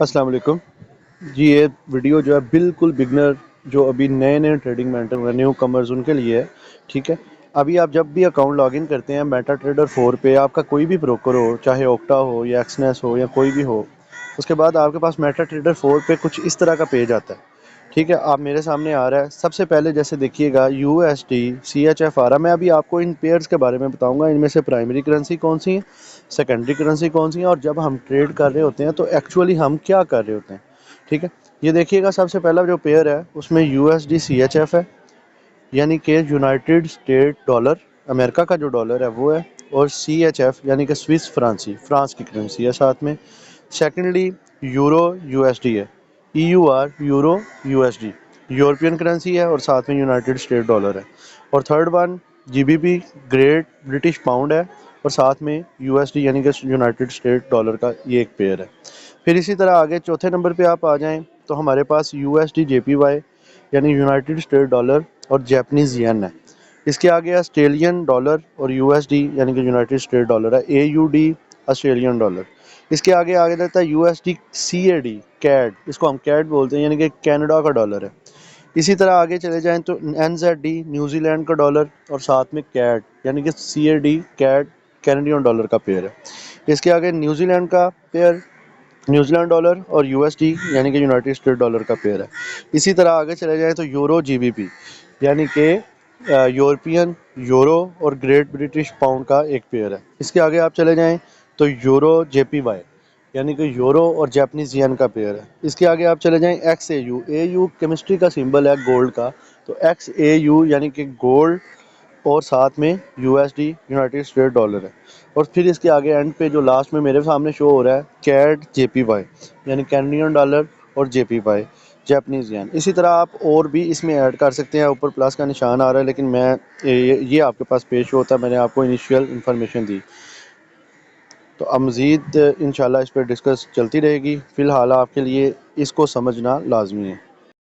السلام علیکم جی. یہ ویڈیو جو ہے بالکل بگنر جو ابھی نئے نئے ٹریڈنگ مینٹر ہوئے نیو کمرز ان کے لیے ہے. ٹھیک ہے. ابھی آپ جب بھی اکاؤنٹ لاگ ان کرتے ہیں میٹا ٹریڈر 4 پہ، آپ کا کوئی بھی بروکر ہو، چاہے اوکٹا ہو یا ایکسنیس ہو یا کوئی بھی ہو، اس کے بعد آپ کے پاس میٹا ٹریڈر 4 پہ کچھ اس طرح کا پیج آتا ہے. ٹھیک ہے. آپ میرے سامنے آ رہا ہے. سب سے پہلے جیسے دیکھیے گا U S D C H F آ رہا ہے. میں ابھی آپ کو ان پیئرز کے بارے میں بتاؤں گا، ان میں سے پرائمری کرنسی کون سی ہے، سیکنڈری کرنسی کون سی ہے، اور جب ہم ٹریڈ کر رہے ہوتے ہیں تو ایکچولی ہم کیا کر رہے ہوتے ہیں. ٹھیک ہے. یہ دیکھیے گا سب سے پہلا جو پیئر ہے اس میں U S D C H F ہے، یعنی کہ یونائٹڈ اسٹیٹ ڈالر، امریکہ کا جو ڈالر ہے وہ ہے، اور سی ایچ ایف یعنی کہ سوئس فرانسی، فرانس کی کرنسی ہے ساتھ میں. Secondly euro U S D ہے، E U R euro U S D European currency ہے، اور ساتھ میں یونائٹڈ اسٹیٹ ڈالر ہے. اور third one G B P great British pound ہے، اور ساتھ میں یو ایس ڈی یعنی کہ یونائٹڈ اسٹیٹ ڈالر کا یہ ایک پیئر ہے. پھر اسی طرح آگے چوتھے نمبر پہ آپ آ جائیں تو ہمارے پاس you S D J P Y یعنی یونائٹڈ اسٹیٹ ڈالر اور جیپنیز ین ہے. اس کے آگے آسٹریلین ڈالر اور یو ایس ڈی یعنی کہ یونائٹڈ اسٹیٹ ڈالر ہے، اے یو ڈی آسٹریلین ڈالر. اس کے آگے آگے رہتا ہے you S D C A D کیڈ، اس کو ہم کیڈ بولتے ہیں یعنی کہ کینیڈا کا ڈالر ہے. اسی طرح آگے چلے جائیں تو N Z D New Zealand کا ڈالر، اور ساتھ میں کیڈ یعنی کہ C A D CAD Canadian dollar کا پیئر ہے. اس کے آگے نیوزی لینڈ کا پیئر نیوزی لینڈ ڈالر اور یو ایس ڈی یعنی کہ یونائٹڈ اسٹیٹ ڈالر کا پیئر ہے. اسی طرح آگے چلے جائیں تو یورو جی بی پی یعنی کہ یورپین یورو اور گریٹ برٹش پاؤنڈ کا ایک پیئر ہے. اس کے آگے آپ چلے جائیں تو یورو جے پی وائی یعنی کہ یورو اور جیپنیز ین کا پیئر ہے. اس کے آگے آپ چلے جائیں ایکس اے یو کیمسٹری کا سمبل ہے گولڈ کا، تو ایکس اے یو یعنی کہ گولڈ، اور ساتھ میں U S D United State dollar ہے. اور پھر اس کے آگے اینڈ پہ جو لاسٹ میں میرے سامنے شو ہو رہا ہے کیڈ جے پی وائی یعنی کینیڈین ڈالر اور جے پی وائی جیپنیز ین. اسی طرح آپ اور بھی اس میں ایڈ کر سکتے ہیں. اوپر پلس کا نشان آ رہا ہے لیکن میں یہ آپ کے پاس پیش ہوتا ہے، میں نے آپ کو انیشیل انفارمیشن دی. تو اب مزید انشاءاللہ اس پہ ڈسکس چلتی رہے گی. فی الحال آپ کے لیے اس کو سمجھنا لازمی ہے.